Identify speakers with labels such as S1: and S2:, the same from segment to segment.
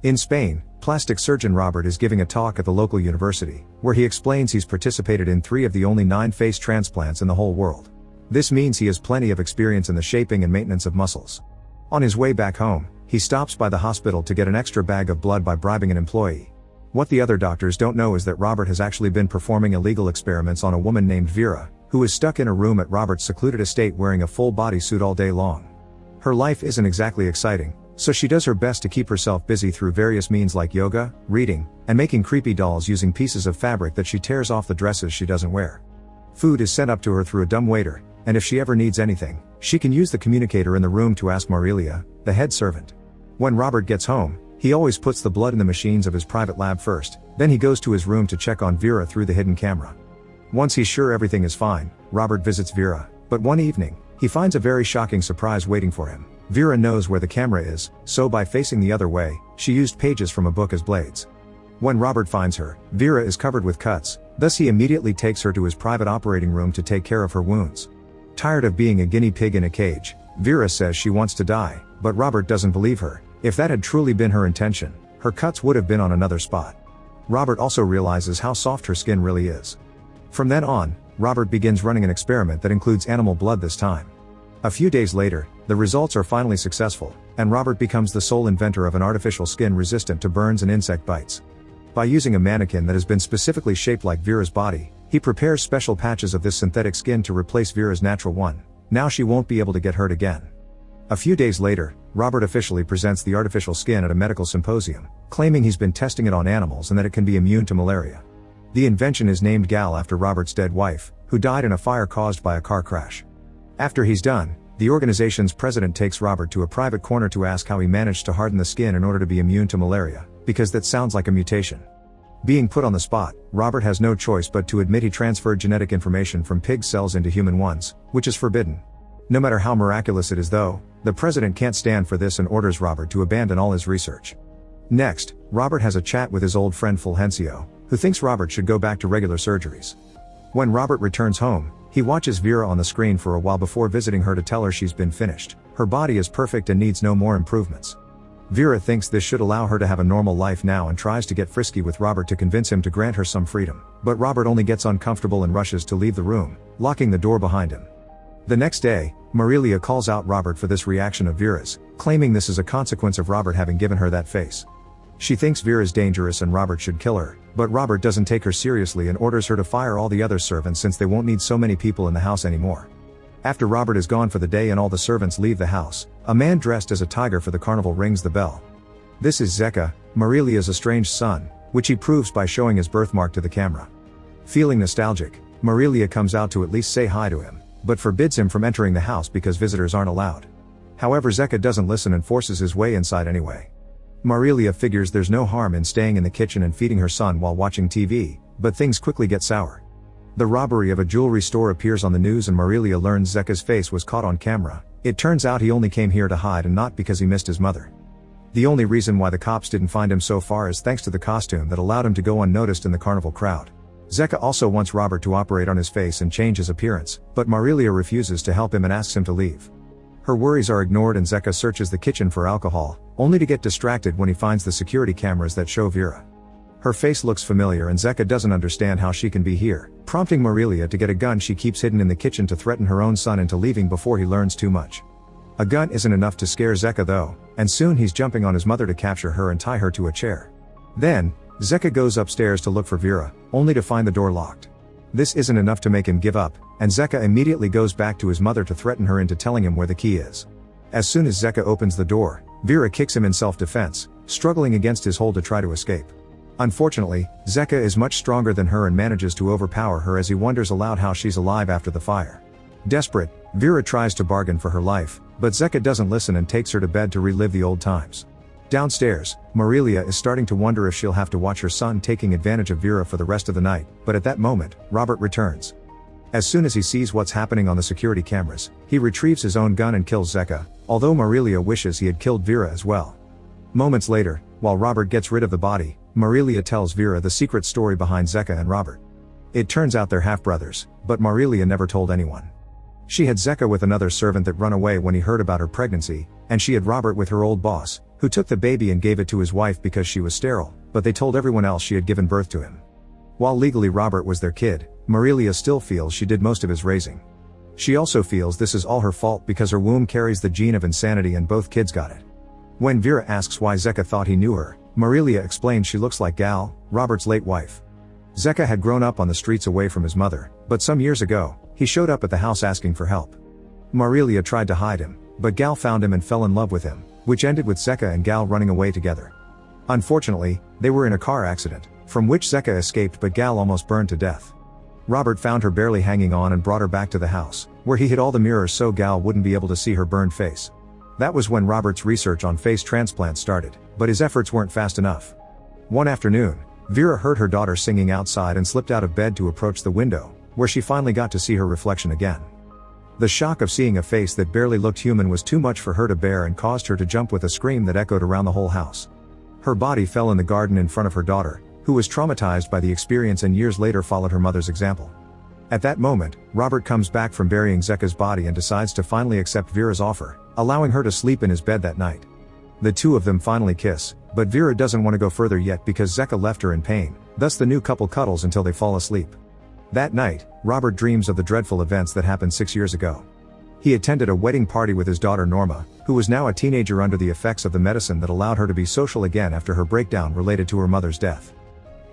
S1: In Spain, plastic surgeon Robert is giving a talk at the local university, where he explains he's participated in 3 of the only 9 face transplants in the whole world. This means he has plenty of experience in the shaping and maintenance of muscles. On his way back home, he stops by the hospital to get an extra bag of blood by bribing an employee. What the other doctors don't know is that Robert has actually been performing illegal experiments on a woman named Vera, who is stuck in a room at Robert's secluded estate wearing a full bodysuit all day long. Her life isn't exactly exciting, so she does her best to keep herself busy through various means like yoga, reading, and making creepy dolls using pieces of fabric that she tears off the dresses she doesn't wear. Food is sent up to her through a dumb waiter, and if she ever needs anything, she can use the communicator in the room to ask Marilia, the head servant. When Robert gets home, he always puts the blood in the machines of his private lab first, then he goes to his room to check on Vera through the hidden camera. Once he's sure everything is fine, Robert visits Vera, but one evening, he finds a very shocking surprise waiting for him. Vera knows where the camera is, so by facing the other way, she used pages from a book as blades. When Robert finds her, Vera is covered with cuts, thus he immediately takes her to his private operating room to take care of her wounds. Tired of being a guinea pig in a cage, Vera says she wants to die, but Robert doesn't believe her. If that had truly been her intention, her cuts would have been on another spot. Robert also realizes how soft her skin really is. From then on, Robert begins running an experiment that includes animal blood this time. A few days later, the results are finally successful, and Robert becomes the sole inventor of an artificial skin resistant to burns and insect bites. By using a mannequin that has been specifically shaped like Vera's body, he prepares special patches of this synthetic skin to replace Vera's natural one. Now she won't be able to get hurt again. A few days later, Robert officially presents the artificial skin at a medical symposium, claiming he's been testing it on animals and that it can be immune to malaria. The invention is named Gal after Robert's dead wife, who died in a fire caused by a car crash. After he's done, the organization's president takes Robert to a private corner to ask how he managed to harden the skin in order to be immune to malaria, because that sounds like a mutation. Being put on the spot, Robert has no choice but to admit he transferred genetic information from pig cells into human ones, which is forbidden. No matter how miraculous it is though, the president can't stand for this and orders Robert to abandon all his research. Next, Robert has a chat with his old friend Fulgencio, who thinks Robert should go back to regular surgeries. When Robert returns home, he watches Vera on the screen for a while before visiting her to tell her she's been finished. Her body is perfect and needs no more improvements. Vera thinks this should allow her to have a normal life now and tries to get frisky with Robert to convince him to grant her some freedom, but Robert only gets uncomfortable and rushes to leave the room, locking the door behind him. The next day, Marilia calls out Robert for this reaction of Vera's, claiming this is a consequence of Robert having given her that face. She thinks Vera's dangerous and Robert should kill her, but Robert doesn't take her seriously and orders her to fire all the other servants since they won't need so many people in the house anymore. After Robert is gone for the day and all the servants leave the house, a man dressed as a tiger for the carnival rings the bell. This is Zeka, Marilia's estranged son, which he proves by showing his birthmark to the camera. Feeling nostalgic, Marilia comes out to at least say hi to him, but forbids him from entering the house because visitors aren't allowed. However, Zeka doesn't listen and forces his way inside anyway. Marilia figures there's no harm in staying in the kitchen and feeding her son while watching TV, but things quickly get sour. The robbery of a jewelry store appears on the news and Marilia learns Zeka's face was caught on camera. It turns out he only came here to hide and not because he missed his mother. The only reason why the cops didn't find him so far is thanks to the costume that allowed him to go unnoticed in the carnival crowd. Zeka also wants Robert to operate on his face and change his appearance, but Marilia refuses to help him and asks him to leave. Her worries are ignored and Zeka searches the kitchen for alcohol, only to get distracted when he finds the security cameras that show Vera. Her face looks familiar and Zeka doesn't understand how she can be here, prompting Marilia to get a gun she keeps hidden in the kitchen to threaten her own son into leaving before he learns too much. A gun isn't enough to scare Zeka though, and soon he's jumping on his mother to capture her and tie her to a chair. Then, Zeka goes upstairs to look for Vera, only to find the door locked. This isn't enough to make him give up, and Zeka immediately goes back to his mother to threaten her into telling him where the key is. As soon as Zeka opens the door, Vera kicks him in self-defense, struggling against his hold to try to escape. Unfortunately, Zeka is much stronger than her and manages to overpower her as he wonders aloud how she's alive after the fire. Desperate, Vera tries to bargain for her life, but Zeka doesn't listen and takes her to bed to relive the old times. Downstairs, Marilia is starting to wonder if she'll have to watch her son taking advantage of Vera for the rest of the night, but at that moment, Robert returns. As soon as he sees what's happening on the security cameras, he retrieves his own gun and kills Zeka, although Marilia wishes he had killed Vera as well. Moments later, while Robert gets rid of the body, Marilia tells Vera the secret story behind Zeka and Robert. It turns out they're half-brothers, but Marilia never told anyone. She had Zeka with another servant that run away when he heard about her pregnancy, and she had Robert with her old boss, who took the baby and gave it to his wife because she was sterile, but they told everyone else she had given birth to him. While legally Robert was their kid, Marilia still feels she did most of his raising. She also feels this is all her fault because her womb carries the gene of insanity and both kids got it. When Vera asks why Zeka thought he knew her, Marilia explains she looks like Gal, Robert's late wife. Zeka had grown up on the streets away from his mother, but some years ago, he showed up at the house asking for help. Marilia tried to hide him, but Gal found him and fell in love with him, which ended with Zeka and Gal running away together. Unfortunately, they were in a car accident, from which Zeka escaped but Gal almost burned to death. Robert found her barely hanging on and brought her back to the house, where he hid all the mirrors so Gal wouldn't be able to see her burned face. That was when Robert's research on face transplants started, but his efforts weren't fast enough. One afternoon, Vera heard her daughter singing outside and slipped out of bed to approach the window, where she finally got to see her reflection again. The shock of seeing a face that barely looked human was too much for her to bear and caused her to jump with a scream that echoed around the whole house. Her body fell in the garden in front of her daughter, who was traumatized by the experience and years later followed her mother's example. At that moment, Robert comes back from burying Zeka's body and decides to finally accept Vera's offer, allowing her to sleep in his bed that night. The two of them finally kiss, but Vera doesn't want to go further yet because Zeka left her in pain, thus the new couple cuddles until they fall asleep. That night, Robert dreams of the dreadful events that happened 6 years ago. He attended a wedding party with his daughter Norma, who was now a teenager under the effects of the medicine that allowed her to be social again after her breakdown related to her mother's death.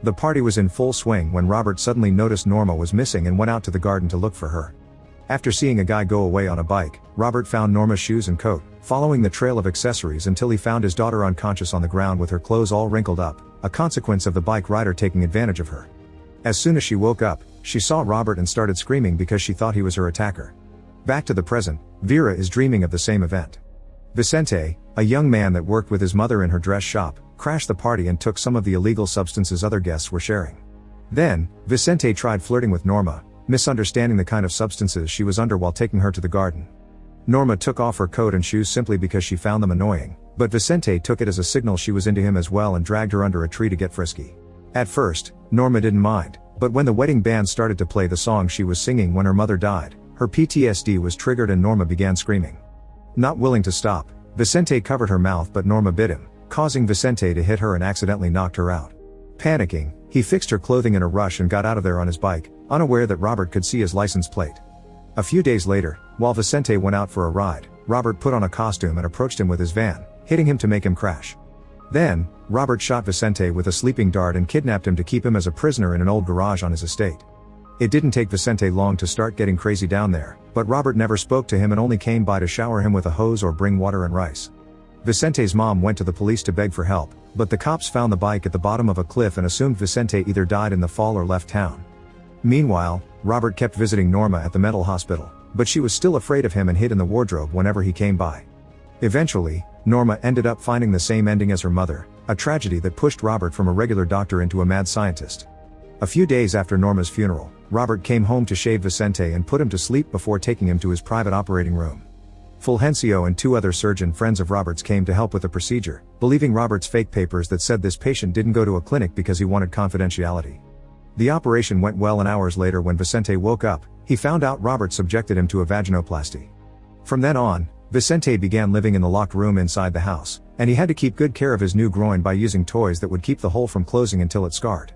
S1: The party was in full swing when Robert suddenly noticed Norma was missing and went out to the garden to look for her. After seeing a guy go away on a bike, Robert found Norma's shoes and coat, following the trail of accessories until he found his daughter unconscious on the ground with her clothes all wrinkled up, a consequence of the bike rider taking advantage of her. As soon as she woke up, she saw Robert and started screaming because she thought he was her attacker. Back to the present, Vera is dreaming of the same event. Vicente, a young man that worked with his mother in her dress shop, crashed the party and took some of the illegal substances other guests were sharing. Then, Vicente tried flirting with Norma, misunderstanding the kind of substances she was under while taking her to the garden. Norma took off her coat and shoes simply because she found them annoying, but Vicente took it as a signal she was into him as well and dragged her under a tree to get frisky. At first, Norma didn't mind, but when the wedding band started to play the song she was singing when her mother died, her PTSD was triggered and Norma began screaming. Not willing to stop, Vicente covered her mouth but Norma bit him, causing Vicente to hit her and accidentally knocked her out. Panicking, he fixed her clothing in a rush and got out of there on his bike, unaware that Robert could see his license plate. A few days later, while Vicente went out for a ride, Robert put on a costume and approached him with his van, hitting him to make him crash. Then, Robert shot Vicente with a sleeping dart and kidnapped him to keep him as a prisoner in an old garage on his estate. It didn't take Vicente long to start getting crazy down there, but Robert never spoke to him and only came by to shower him with a hose or bring water and rice. Vicente's mom went to the police to beg for help, but the cops found the bike at the bottom of a cliff and assumed Vicente either died in the fall or left town. Meanwhile, Robert kept visiting Norma at the mental hospital, but she was still afraid of him and hid in the wardrobe whenever he came by. Eventually, Norma ended up finding the same ending as her mother, a tragedy that pushed Robert from a regular doctor into a mad scientist. A few days after Norma's funeral, Robert came home to shave Vicente and put him to sleep before taking him to his private operating room. Fulgencio and 2 other surgeon friends of Robert's came to help with the procedure, believing Robert's fake papers that said this patient didn't go to a clinic because he wanted confidentiality. The operation went well and hours later when Vicente woke up, he found out Robert subjected him to a vaginoplasty. From then on, Vicente began living in the locked room inside the house, and he had to keep good care of his new groin by using toys that would keep the hole from closing until it scarred.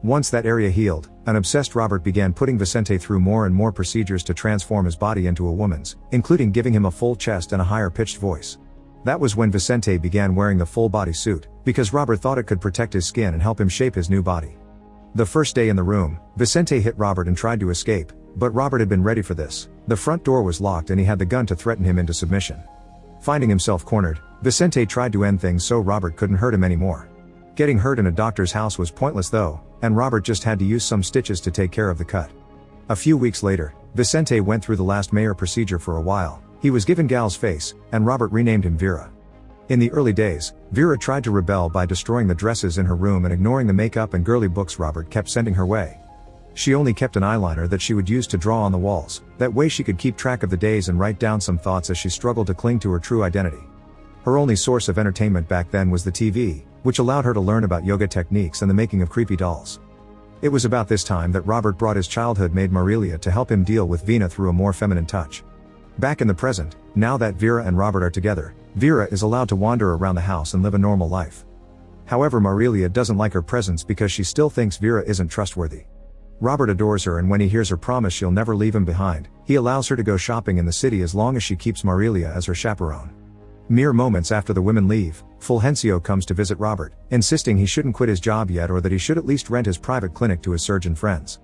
S1: Once that area healed, an obsessed Robert began putting Vicente through more and more procedures to transform his body into a woman's, including giving him a full chest and a higher pitched voice. That was when Vicente began wearing the full body suit, because Robert thought it could protect his skin and help him shape his new body. The first day in the room, Vicente hit Robert and tried to escape, but Robert had been ready for this. The front door was locked and he had the gun to threaten him into submission. Finding himself cornered, Vicente tried to end things so Robert couldn't hurt him anymore. Getting hurt in a doctor's house was pointless though, and Robert just had to use some stitches to take care of the cut. A few weeks later, Vicente went through the last Mayer procedure for a while. He was given Gal's face, and Robert renamed him Vera. In the early days, Vera tried to rebel by destroying the dresses in her room and ignoring the makeup and girly books Robert kept sending her way. She only kept an eyeliner that she would use to draw on the walls, that way she could keep track of the days and write down some thoughts as she struggled to cling to her true identity. Her only source of entertainment back then was the TV, which allowed her to learn about yoga techniques and the making of creepy dolls. It was about this time that Robert brought his childhood maid Marilia to help him deal with Vina through a more feminine touch. Back in the present, now that Vera and Robert are together, Vera is allowed to wander around the house and live a normal life. However, Marilia doesn't like her presence because she still thinks Vera isn't trustworthy. Robert adores her, and when he hears her promise she'll never leave him behind, he allows her to go shopping in the city as long as she keeps Marilia as her chaperone. Mere moments after the women leave, Fulgencio comes to visit Robert, insisting he shouldn't quit his job yet or that he should at least rent his private clinic to his surgeon friends.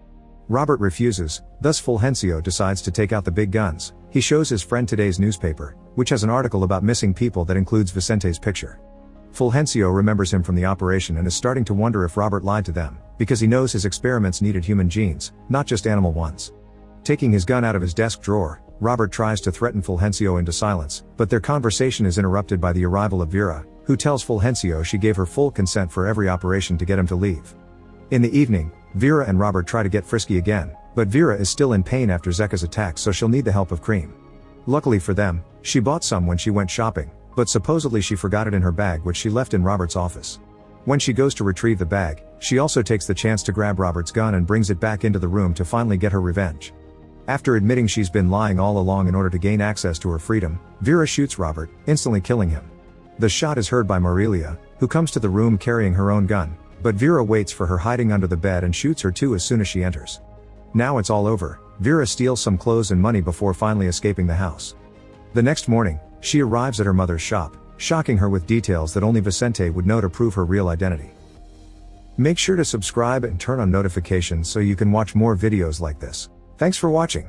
S1: Robert refuses, thus Fulgencio decides to take out the big guns. He shows his friend today's newspaper, which has an article about missing people that includes Vicente's picture. Fulgencio remembers him from the operation and is starting to wonder if Robert lied to them, because he knows his experiments needed human genes, not just animal ones. Taking his gun out of his desk drawer, Robert tries to threaten Fulgencio into silence, but their conversation is interrupted by the arrival of Vera, who tells Fulgencio she gave her full consent for every operation to get him to leave. In the evening, Vera and Robert try to get frisky again, but Vera is still in pain after Zeka's attack, so she'll need the help of cream. Luckily for them, she bought some when she went shopping, but supposedly she forgot it in her bag, which she left in Robert's office. When she goes to retrieve the bag, she also takes the chance to grab Robert's gun and brings it back into the room to finally get her revenge. After admitting she's been lying all along in order to gain access to her freedom, Vera shoots Robert, instantly killing him. The shot is heard by Marilia, who comes to the room carrying her own gun, but Vera waits for her hiding under the bed and shoots her too as soon as she enters. Now it's all over. Vera steals some clothes and money before finally escaping the house. The next morning, she arrives at her mother's shop, shocking her with details that only Vicente would know to prove her real identity. Make sure to subscribe and turn on notifications so you can watch more videos like this. Thanks for watching.